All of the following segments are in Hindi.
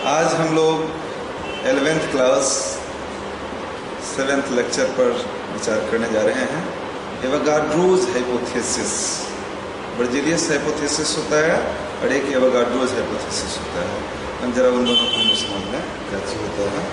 आज हम लोग 11th क्लास 7th लेक्चर पर विचार करने जा रहे हैं। एवोगाड्रोस हाइपोथेसिस, बर्जेलियस हाइपोथेसिस होता है और एक एवोगाड्रोस हाइपोथेसिस होता है। हम जरा उन दोनों को हमें समझ लें क्या चीज होता है।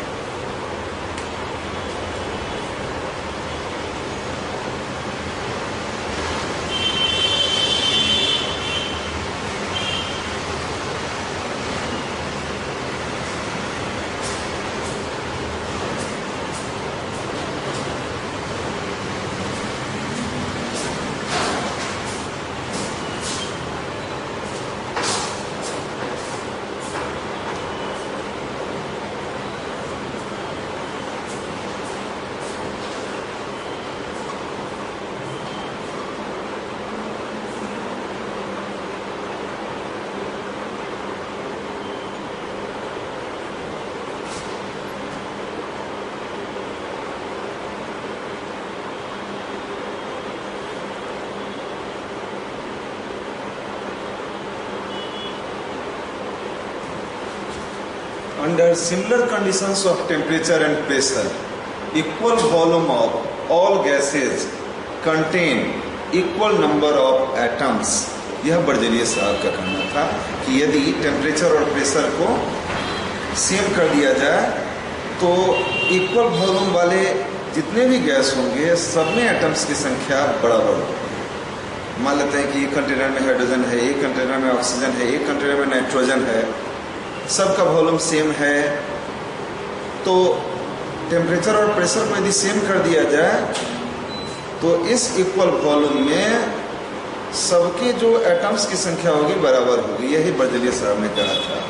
Under similar conditions of temperature and pressure, equal volume of all gases contain equal number of atoms. यह बर्जेलियस साहब का कहना था कि यदि टेम्परेचर और प्रेशर को सेम कर दिया जाए तो इक्वल वॉल्यूम वाले जितने भी गैस होंगे सब में एटम्स की संख्या बराबर होगी। मान लेते हैं कि एक कंटेनर में हाइड्रोजन है, एक कंटेनर में ऑक्सीजन है, एक कंटेनर में नाइट्रोजन है, सबका वॉल्यूम सेम है। तो टेम्परेचर और प्रेशर को यदि सेम कर दिया जाए तो इस इक्वल वॉल्यूम में सबके जो एटम्स की संख्या होगी बराबर होगी। यही बर्जेलियस साहब ने कहा था।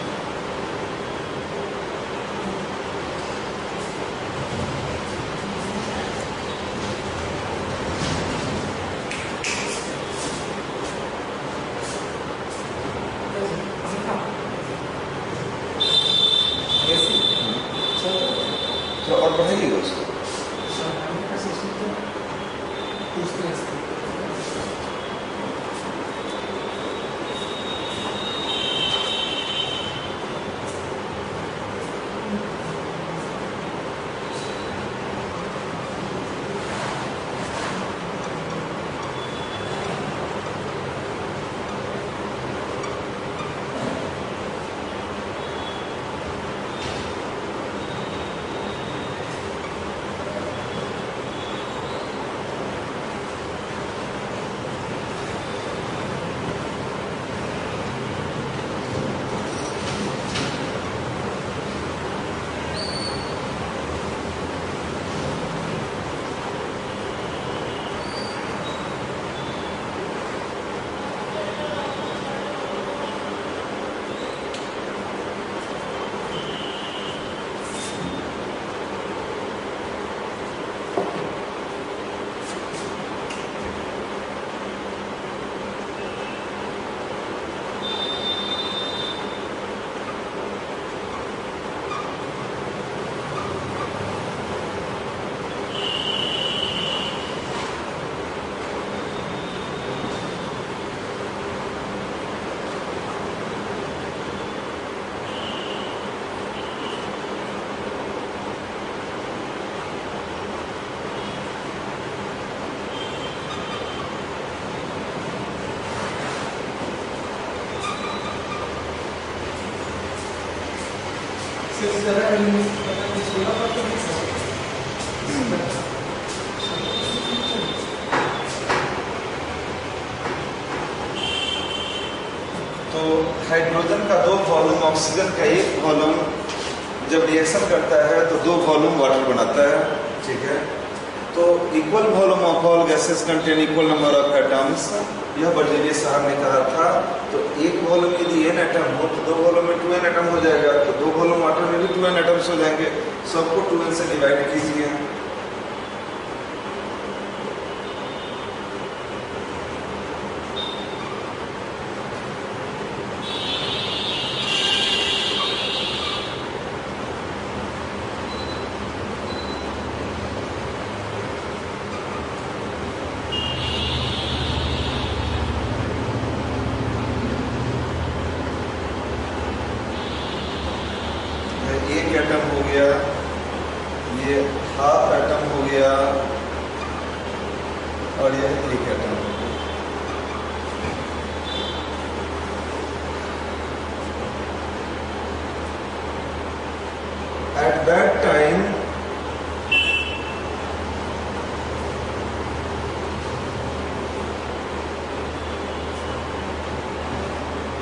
और बढ़ाइए उसको। तो हाइड्रोजन का 2 वॉल्यूम, ऑक्सीजन का 1 वॉल्यूम जब रिएक्शन करता है तो 2 वॉल्यूम वाटर बनाता है। ठीक है, तो equal volume of all gases contain equal number of atoms, यह बर्जेलियस साहब ने कहा था। तो एक वॉल्यूम यदि n एटम हो तो 2 वॉल्यूम में 2n एटम हो जाएगा, तो 2 वॉल्यूम वाटर में भी 2n एटम्स हो जाएंगे। सबको 2n से डिवाइड कीजिए। है एक atom. At that time,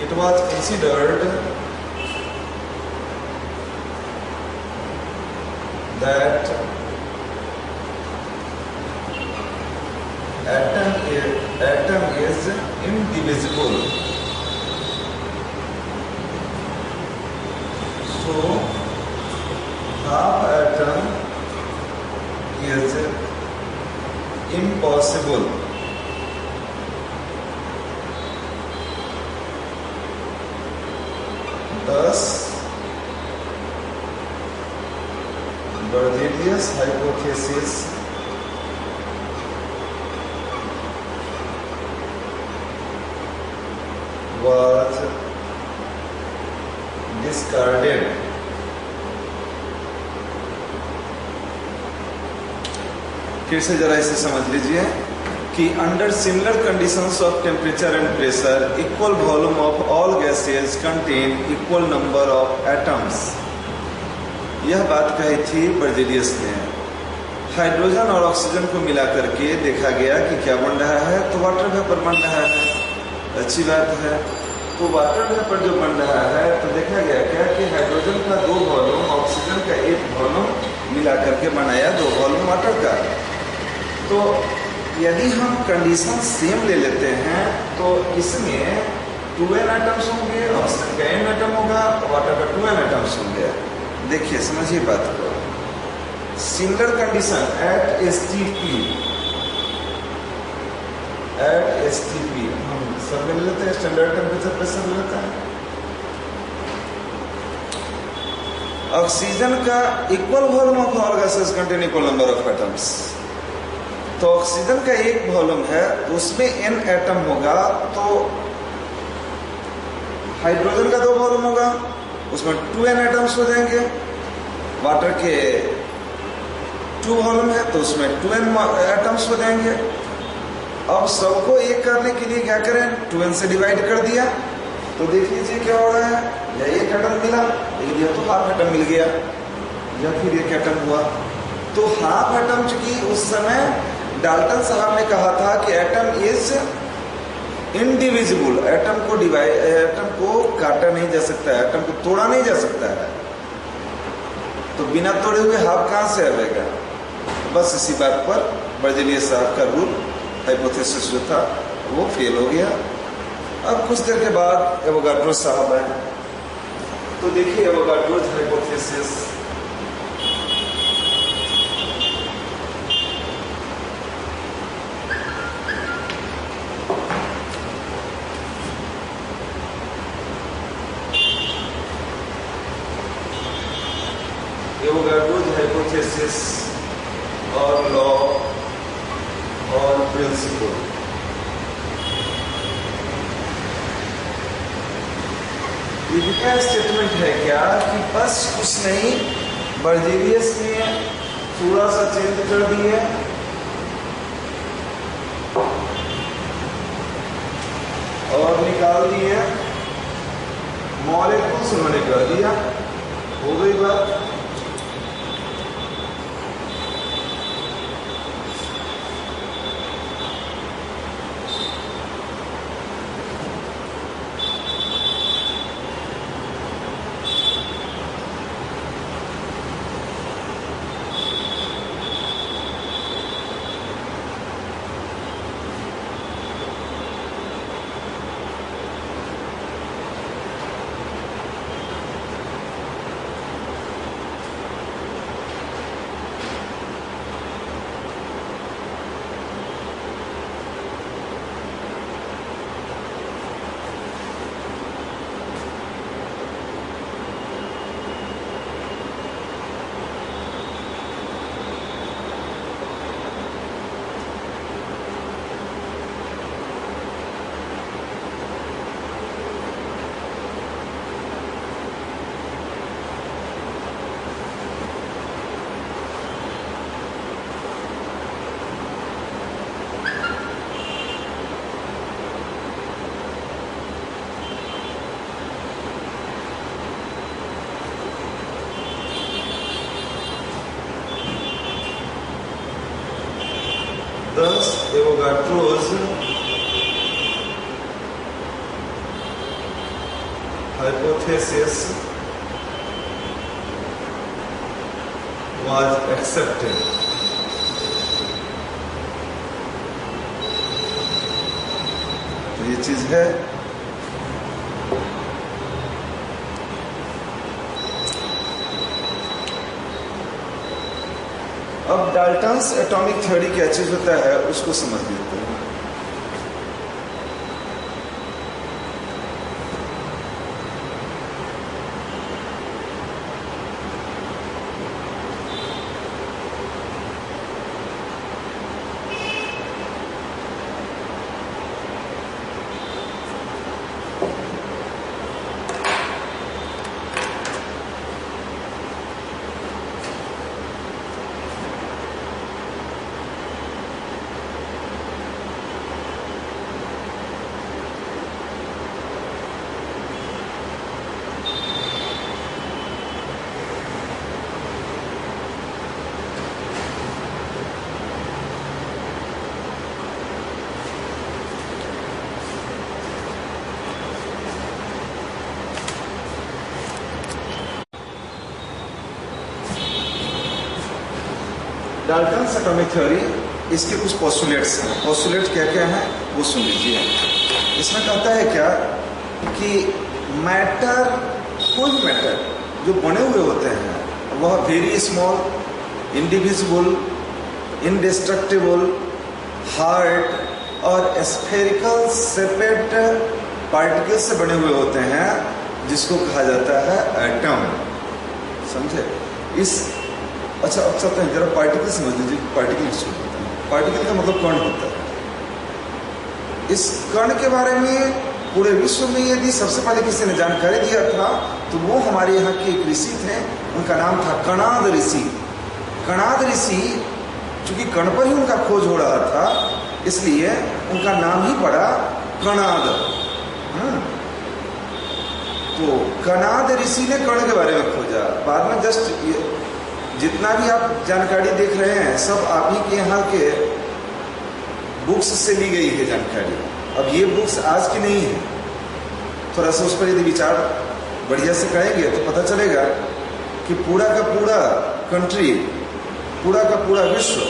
it was considered that atom is indivisible. So half atom is impossible. Thus, Berzelius hypothesis was discarded. फिर से जरा इसे समझ लीजिए कि under similar conditions of temperature and pressure equal volume of all gases contain equal number of atoms. यह बात कही थी बर्जेलियस ने। हाइड्रोजन और ऑक्सीजन को मिला करके देखा गया कि क्या बन रहा है, तो वाटर वेपर बन रहा है। अच्छी बात है। तो वाटर वेपर जो बन रहा है, तो देखा गया क्या कि हाइड्रोजन का 2 वॉल्यूम, ऑक्सीजन का 1 वॉल्यूम मिला करके बनाया 2 वॉल्यूम वाटर का। तो यदि हम कंडीशन सेम ले लेते हैं तो इसमें 2n एटम्स होंगे, ऑक्सीजन का n एटम होगा, वाटर का 2n एटम्स होंगे। देखिए समझिए बात को। सिमिलर कंडीशन एट एसटीपी हम सब ले लेते हैं, स्टैंडर्ड टेम्परेचर प्रेशर ले लेते हैं। ऑक्सीजन का equal volume of all gases contain equal number of atoms. तो ऑक्सीजन का 1 वॉल्यूम है, उसमें n एटम होगा, तो हाइड्रोजन का 2 वॉल्यूम होगा, उसमें 2n एटम्स हो जाएंगे। वाटर के 2 वॉल्यूम है, तो उसमें 2n एटम्स हो जाएंगे। अब सबको एक करने के लिए क्या करें, 2n से डिवाइड कर दिया, तो देख लीजिए क्या हो रहा है। या 1 एटम मिला, लेकिन यह तो हाफ एटम मिल गया, या फिर 1 एटम हुआ। तो हाफ एटम चूंकि उस समय डाल्टन साहब ने कहा था कि एटम इज इनडिविजिबल, एटम को काटा नहीं जा सकता है, एटम को तोड़ा नहीं जा सकता है। तो बिना तोड़े हुए हाफ कहां से आएगा। बस इसी बात पर बर्जेलियस साहब का रूल हाइपोथेसिस जो था वो फेल हो गया। अब कुछ देर के बाद एवोगाड्रो साहब आए। तो देखिए एवोगाड्रो हाइपोथेसिस एवोगाड्रो's hypothesis और law और principle। इनका स्टेटमेंट है क्या कि बस कुछ नहीं, बर्जेलियस ने थोड़ा सा चेंज कर दिया और निकाल दिए मॉलिक्यूल्स, उन्होंने कर दिया, हो गई बात। Ducrose hypothesis was accepted. तो ये चीज है। अब डाल्टन्स एटॉमिक थ्योरी क्या चीज होता है उसको समझ लेते हैं। डाल्टन्स एटॉमिक थ्योरी, इसके कुछ पोस्टुलेट्स हैं। पोस्टुलेट क्या क्या हैं वो सुन लीजिए। इसमें कहता है क्या कि मैटर, कोई भी मैटर जो बने हुए होते हैं वह very small, indivisible, indestructible, hard और स्फेरिकल सेपरेट पार्टिकल्स से बने हुए होते हैं, जिसको कहा जाता है एटम। समझे? इस अच्छा, अब चलते हैं जरा पार्टिकल समझ लीजिए। पार्टिकल किसको होता है? पार्टिकल का मतलब कण होता है। इस कण के बारे में पूरे विश्व में यदि सबसे पहले किसी ने जानकारी दिया था तो वो हमारे यहाँ के एक ऋषि थे, उनका नाम था कणाद ऋषि। कणाद ऋषि, चूंकि कण पर ही उनका खोज हो रहा था इसलिए उनका नाम ही पड़ा कणाद। तो कणाद ऋषि ने कण के बारे में खोजा। बाद में जस्ट जितना भी आप जानकारी देख रहे हैं सब आप ही के यहाँ के बुक्स से ली गई है जानकारी। अब ये बुक्स आज की नहीं है। थोड़ा सा उस पर यदि विचार बढ़िया से करेंगे तो पता चलेगा कि पूरा का पूरा कंट्री, पूरा का पूरा विश्व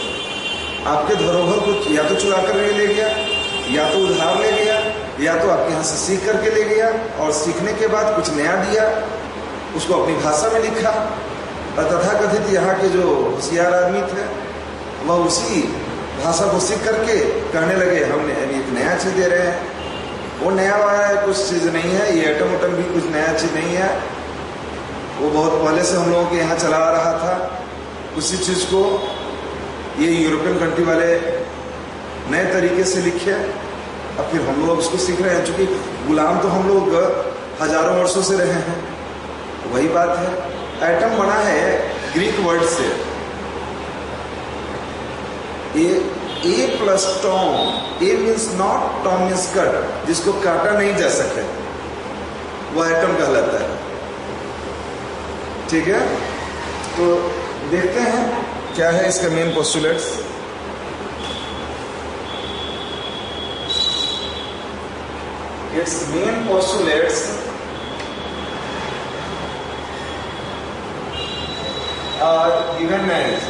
आपके धरोहर को या तो चुरा कर ले गया, या तो उधार ले गया, या तो आपके यहाँ से सीख करके ले गया और सीखने के बाद कुछ नया दिया, उसको अपनी भाषा में लिखा। और तथाकथित यहाँ के जो होशियार आदमी थे वह उसी भाषा को सीख करके कहने लगे हम एक नया चीज़ दे रहे हैं। वो नया वाला है, कुछ चीज़ नहीं है, ये एटम उटम भी कुछ नया चीज़ नहीं है। वो बहुत पहले से हम लोगों के यहाँ चला आ रहा था। उसी चीज़ को ये यूरोपियन कंट्री वाले नए तरीके से लिखे, अब फिर हम लोग उसको सीख रहे हैं। चूँकि गुलाम तो हम लोग हजारों वर्षों से रहे हैं। वही बात है। एटम बना है ग्रीक वर्ड से, a plus tom. A means not, tom means cut, जिसको काटा नहीं जा सके वह एटम कहलाता है। ठीक है, तो देखते हैं क्या है इसका main postulates. It's main postulates are given as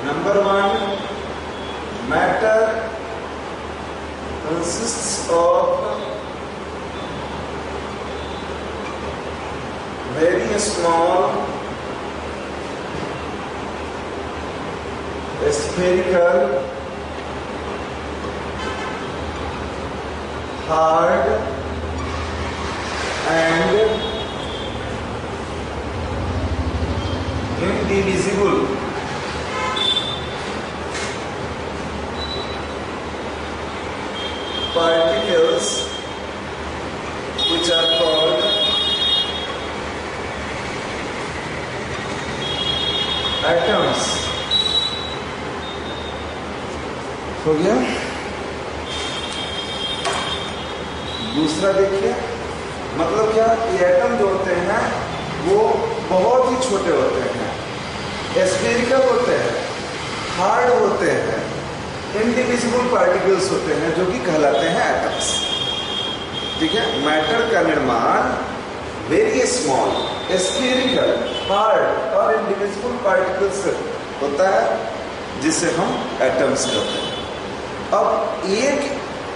number 1, matter consists of very small spherical hard and indivisible particles which are called atoms। हो गया। दूसरा देखिए, मतलब क्या, ये एटम जो होते हैं वो बहुत ही छोटे होते हैं। स्फेरिकल होते हैं, हार्ड होते हैं, इंडिविजिबल पार्टिकल्स होते हैं जो कि कहलाते हैं एटम्स। ठीक है, मैटर का निर्माण वेरी स्मॉल, स्फेरिकल, हार्ड और इंडिविजिबल पार्टिकल्स होता है जिसे हम एटम्स कहते हैं। अब एक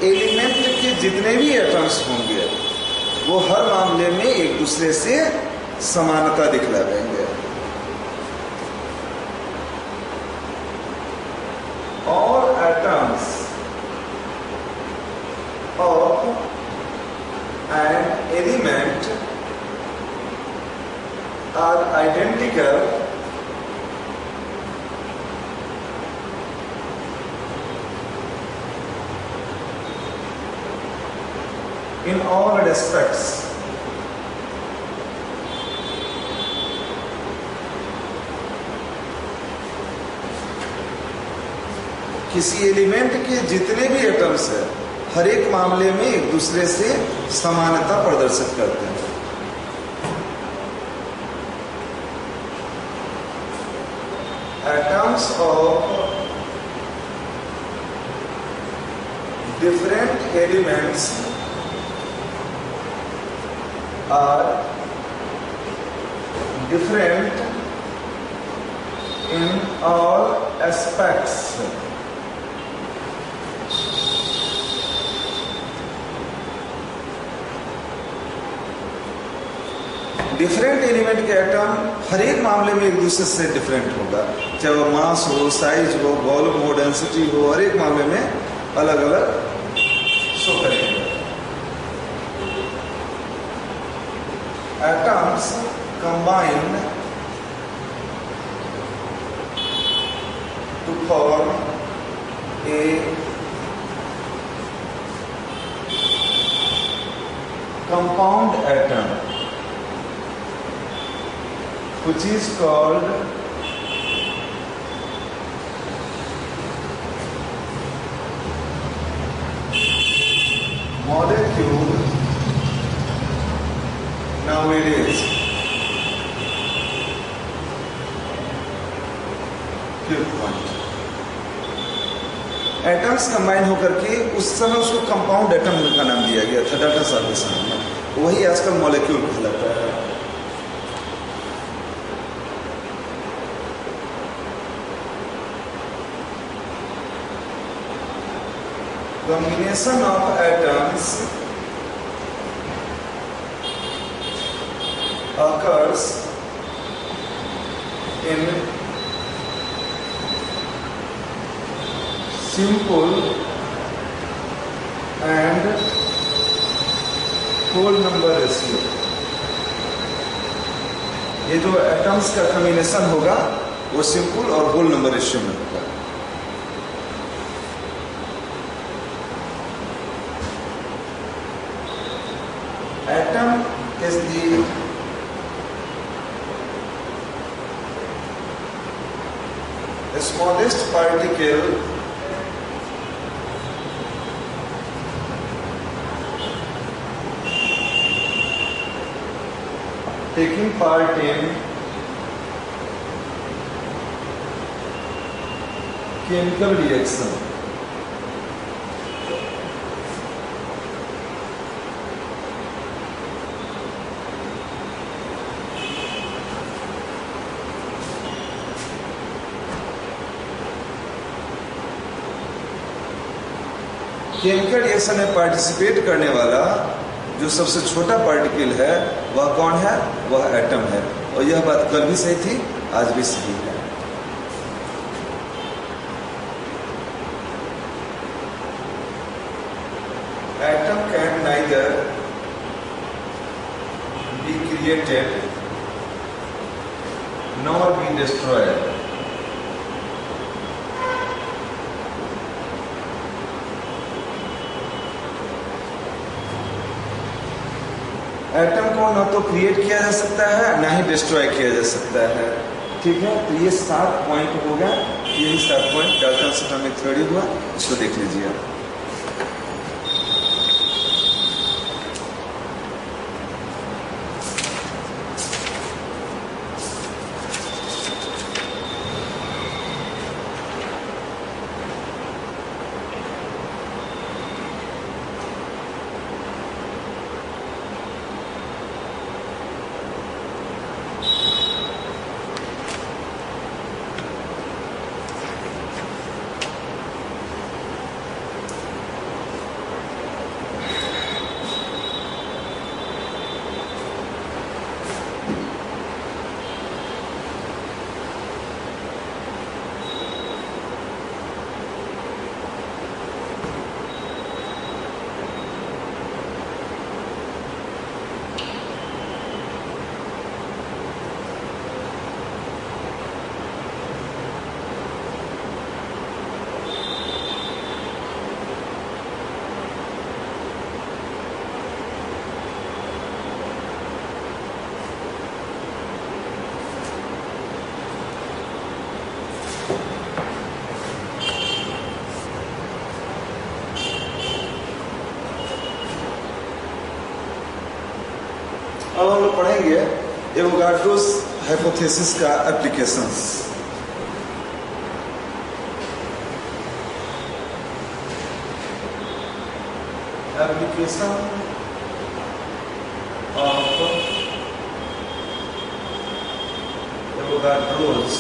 एलिमेंट के जितने भी एटम्स होंगे वो हर मामले में एक दूसरे से समानता दिखलाएंगे। All atoms of an element are identical in all respects. किसी एलिमेंट के जितने भी एटम्स है हर एक मामले में एक दूसरे से समानता प्रदर्शित करते हैं। Atoms of different elements are different in all aspects. Different element के एटम हर एक मामले में एक दूसरे से डिफरेंट होगा, चाहे वो मास हो, साइज हो, वॉल्यूम हो, डेंसिटी हो, हर एक मामले में अलग अलग शो करेंगे। Atoms combine to form a compound atom which is called molecule nowadays। Fifth point, atoms combine होकर के उस समय उसको कंपाउंड एटम का नाम दिया गया था डाटा सर्विस में, वही आजकल मॉलिक्यूल कहलाता है। Combination of atoms occurs in simple and whole number ratio। ये जो एटम्स का कॉम्बिनेशन होगा वो सिंपल और होल नंबर रेशियो में होगा। Atom is the smallest particle taking part in chemical reaction। Chemical reaction में पार्टिसिपेट करने वाला जो सबसे छोटा पार्टिकल है वह कौन है? वह एटम है। और यह बात कल भी सही थी, आज भी सही है। Atom can neither be created nor be destroyed. Atom को ना तो क्रिएट किया जा सकता है ना ही डिस्ट्रॉय किया जा सकता है। ठीक है, तो ये 7 पॉइंट होगा। यही 7 पॉइंट डाल्टन्स एटॉमिक थ्योरी हुआ, इसको देख लीजिए। लोग पढ़ेंगे एवोगाड्रोस हाइपोथेसिस का applications. Application of Avogadro's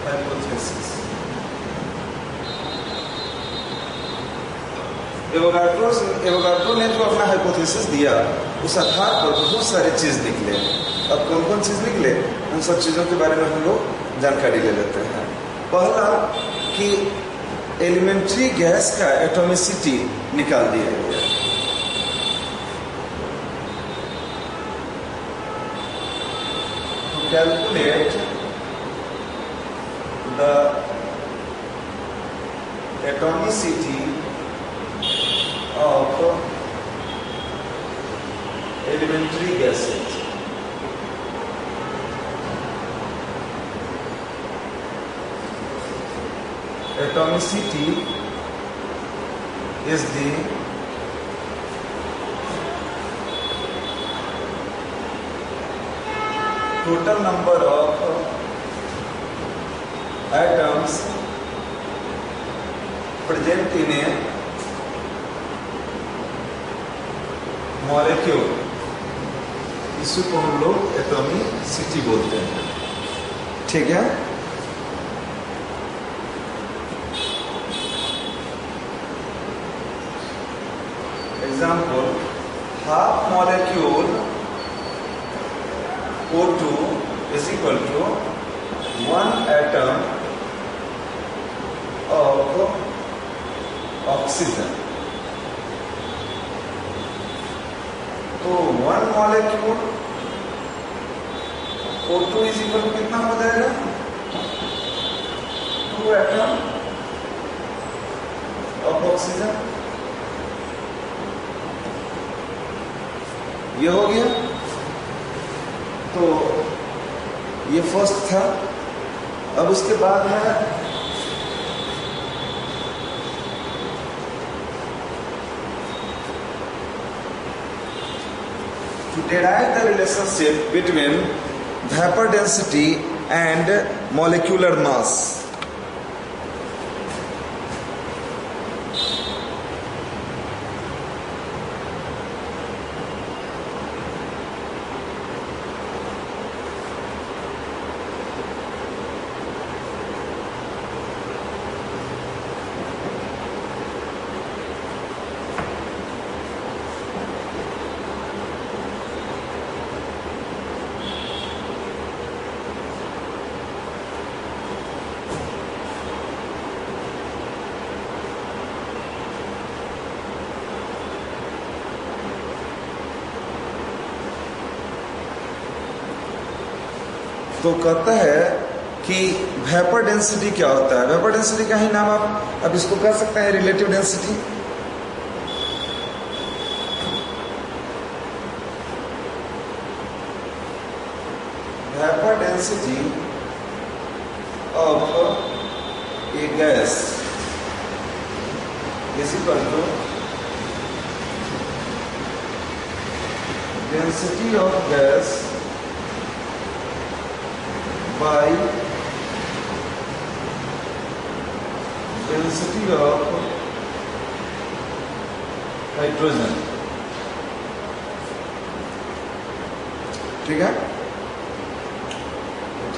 hypothesis. Avogadro ने जो अपना हाइपोथेसिस दिया उस आधार पर बहुत सारी चीज निकले। अब कौन कौन चीज निकले उन सब चीजों के बारे में हम लोग जानकारी ले लेते हैं। पहला कि एलिमेंट्री गैस का एटॉमिसिटी निकाल दिया गया। तो calculate the atomicity of elementary gases. Atomicity is the total number of atoms present in a molecule. इसको हम लोग एटॉमिसिटी बोलते हैं। ठीक है। Example, half molecule O2 is equal to 1 atom of oxygen. तो 1 molecule O2 is equal to कितना हो जाएगा? 2 एटम ऑफ ऑक्सीजन। ये हो गया। तो ये फर्स्ट था। अब उसके बाद है to derive the relationship between vapor density and molecular mass. तो कहता है कि वेपर डेंसिटी क्या होता है। वेपर डेंसिटी का ही नाम आप अब इसको कह सकते हैं relative density. Vapour density of a gas is equal to density of gas by density of hydrogen। ठीक है।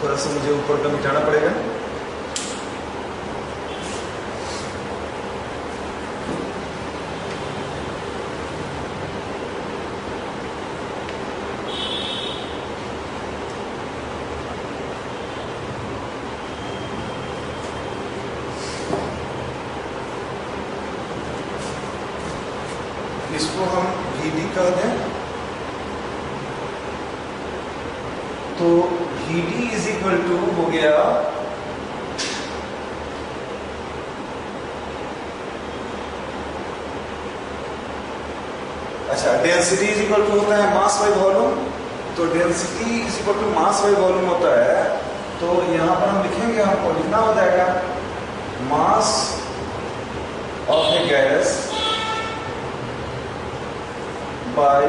थोड़ा सा मुझे ऊपर का मिटाना पड़ेगा। इसको हम VD कह दें। तो VD इज इक्वल टू हो गया अच्छा, डेंसिटी इज इक्वल टू होता है मास बाई वॉल्यूम। तो density is equal to mass by volume होता है। तो यहां पर हम लिखेंगे, हमको लिखना हो जाएगा मास of a gas by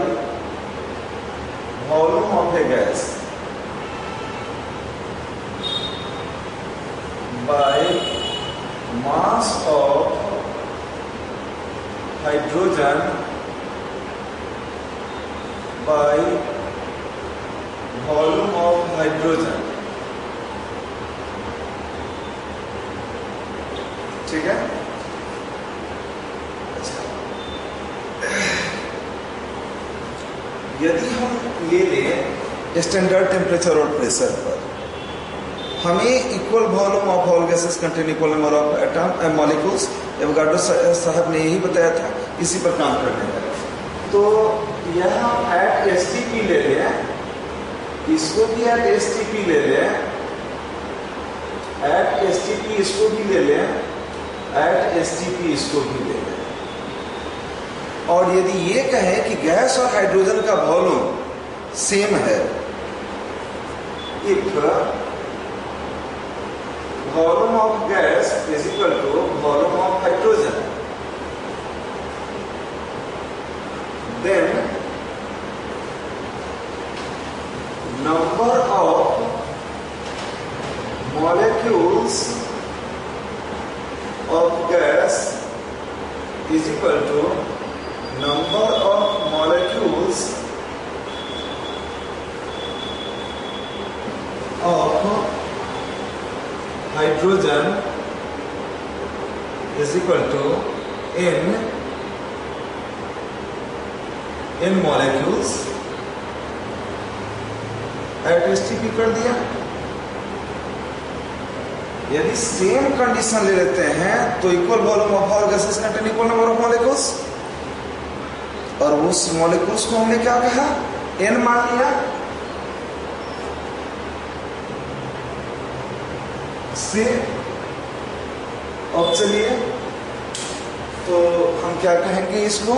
volume of a gas by mass of hydrogen by volume of hydrogen। ठीक है। यदि हम ले लें स्टैंडर्ड टेम्परेचर और प्रेशर पर, हमें equal volume of all gases contain equal number of atom molecules, Avogadro साहब ने यही बताया था, इसी पर काम करने का। तो यह हम एट एसटीपी ले लें, इसको भी एट एसटीपी ले लें, एट एसटीपी इसको भी ले लें, एट एसटीपी इसको भी ले लें। और यदि ये कहें कि गैस और हाइड्रोजन का वॉल्यूम सेम है, if volume of gas is equal to volume of hydrogen, then number of molecules of gas is equal to number of molecules of hydrogen is equal to n molecules at STP कर दिया। यदि सेम कंडीशन ले लेते हैं तो equal volume of all gases contain equal number of molecules, और उस मॉलिक्यूल्स को हमने क्या कहा, n मान लिया। से अब चलिए तो हम क्या कहेंगे इसको,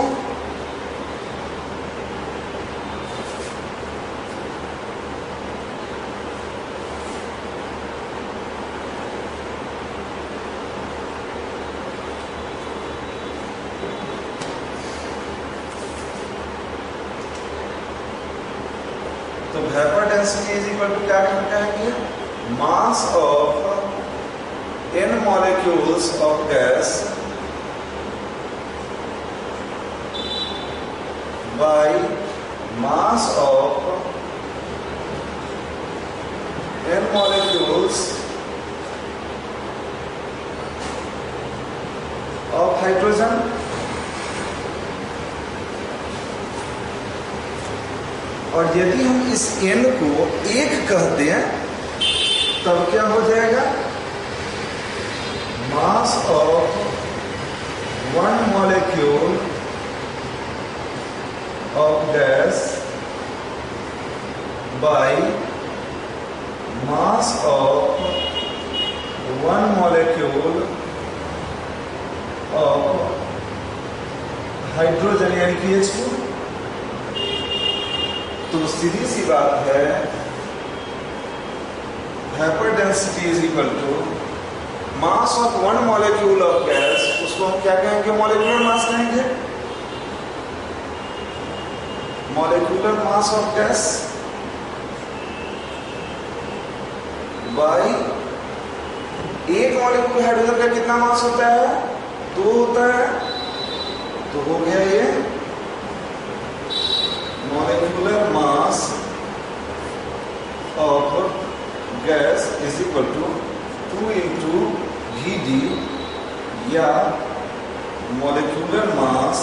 तो vapour density is equal to क्या कहेंगे, mass of n molecules of gas by mass of n molecules of hydrogen। और यदि हम इस n को 1 कह दें तब क्या हो जाएगा, mass of one molecule of gas by mass of one molecule of hydrogen यानी कि H2। तो सीधी सी बात है, vapour density is equal to mass of one molecule of gas, उसको हम क्या कहेंगे, मॉलिक्यूलर मास कहेंगे, molecular mass of gas by एक मॉलिक्यूल हाइड्रोजन का कितना मास होता है, 2 होता है। तो हो गया ये molecular mass of gas is equal to 2 into Vd, या molecular mass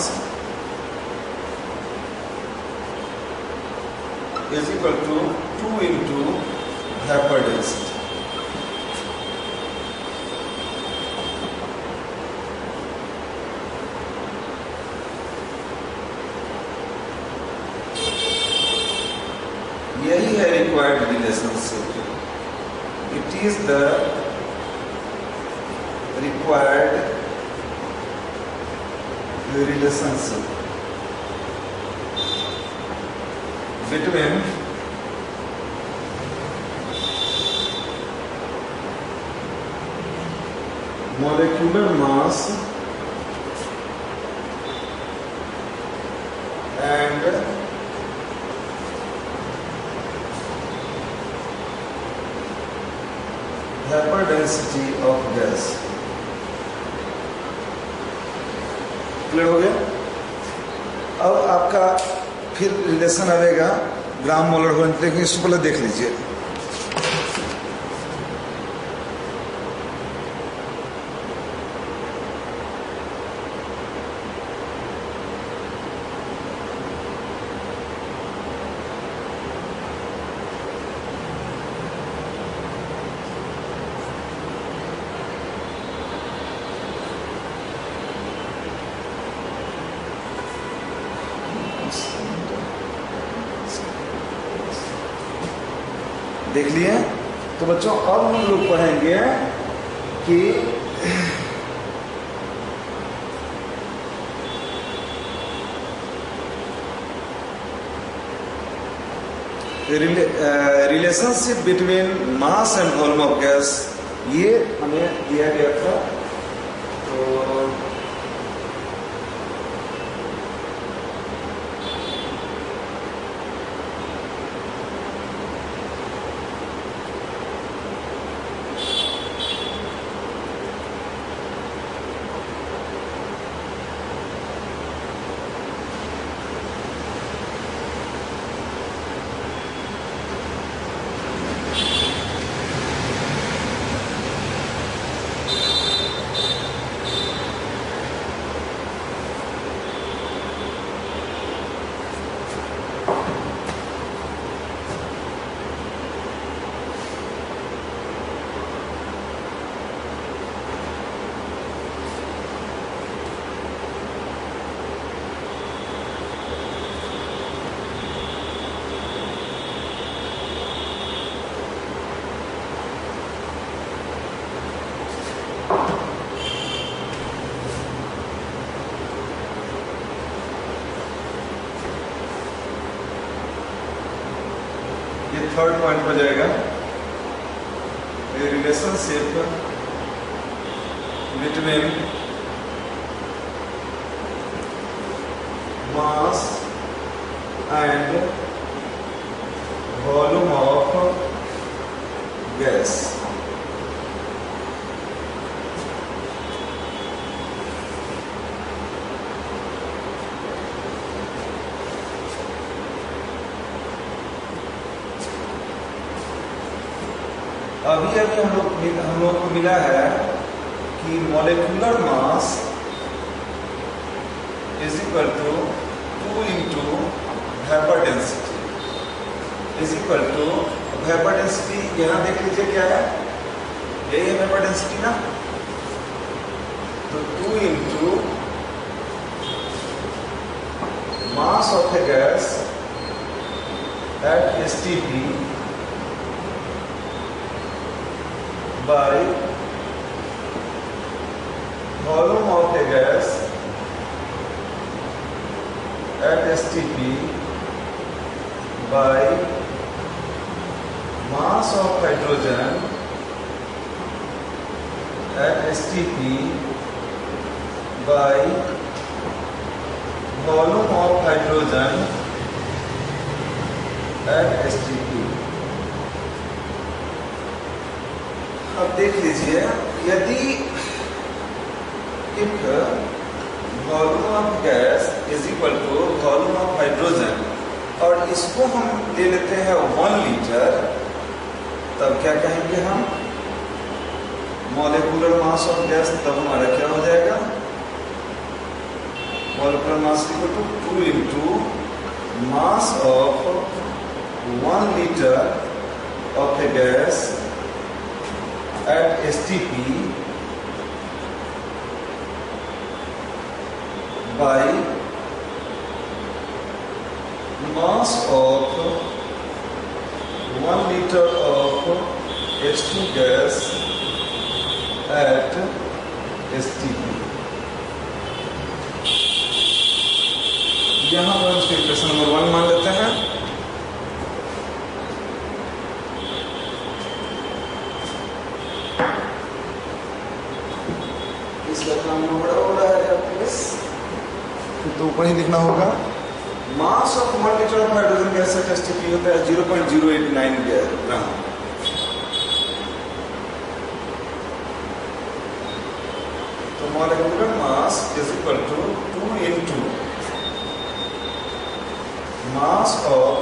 is equal to 2 into vapor density। यही है required relationship. It is the required relationship between molecular mass vapour density of gas. Clear हो गया? अब आपका फिर रिलेशन आएगा ग्राम मोलर होने, लेकिन इसको पहले देख लीजिए। देख लिए? तो बच्चों अब हम लोग पढ़ेंगे कि relationship between mass and volume of gas, ये हमें दिया गया था। तो थर्ड पॉइंट हो जाएगा relationship between mass and volume of gas. अभी हम लोग को मिला है कि molecular mass is equal to 2 into vapour density is equal to vapour density. यहाँ देख लीजिए क्या है, यही है वेपर डेंसिटी ना। तो 2 into mass of a gas at STP by volume of a gas at STP by mass of hydrogen at STP by volume of hydrogen at STP। अब देख लीजिए, यदि if volume of gas is equal to volume of hydrogen और इसको हम ले लेते हैं 1 लीटर, तब क्या कहेंगे हम? Molecular mass of gas. तब हमारा क्या हो जाएगा? Molecular mass equal to 2 into mass of 1 litre of a gas at STP by mass of 1 liter of H2 gas at STP। यहाँ पर उसके इक्वेशन नंबर 1 मान लेते हैं। तो ऊपर ही लिखना होगा मास of 1 litre of hydrogen gas at STP होता है 0.089 ग्राम। molecular mass is equal to 2 into mass of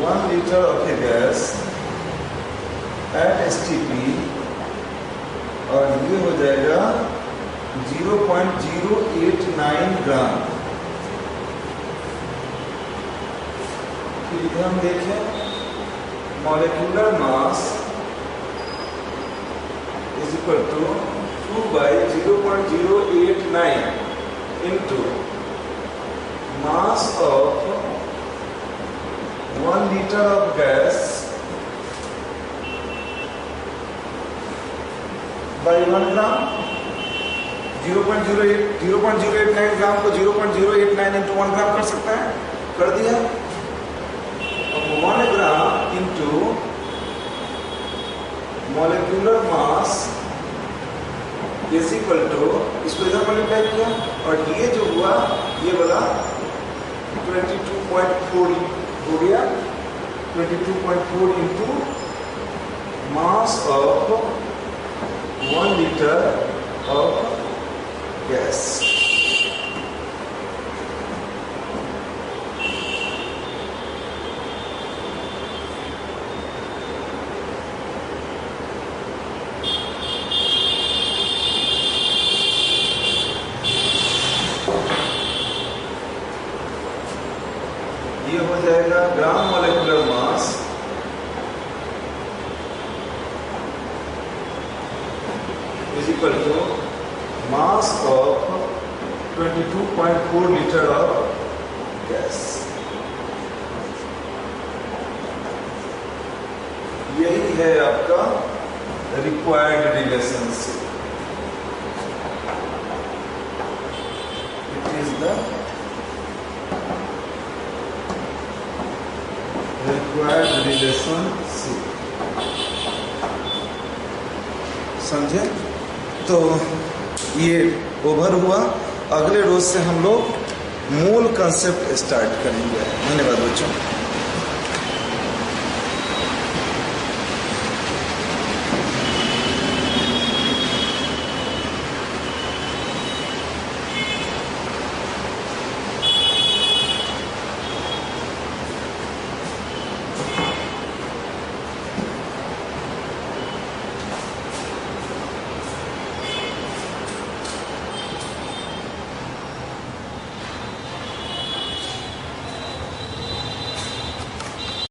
1 liter of a gas at STP, और ये हो जाएगा 0.089 ग्राम। फिर हम देखें molecular mass is equal to 2 by 0.089 into mass of 1 liter of gas by 1 gram। 0.089 ग्राम को 0.089 into 1 ग्राम कर सकता है, कर दिया। अब 1 ग्राम into molecular mass is equal to, इसको इधर मल्टीप्लाई किया और ये जो हुआ ये वाला 22.4 हो गया। 22.4 into mass of 1 liter of gas। ये हो जाएगा gram molecular mass is equal to mass of 22.4 litre of gas. यही है आपका required relationship. It is the required relationship. समझे? तो ये ओवर हुआ। अगले रोज से हम लोग मूल कंसेप्ट स्टार्ट करेंगे। धन्यवाद बच्चों।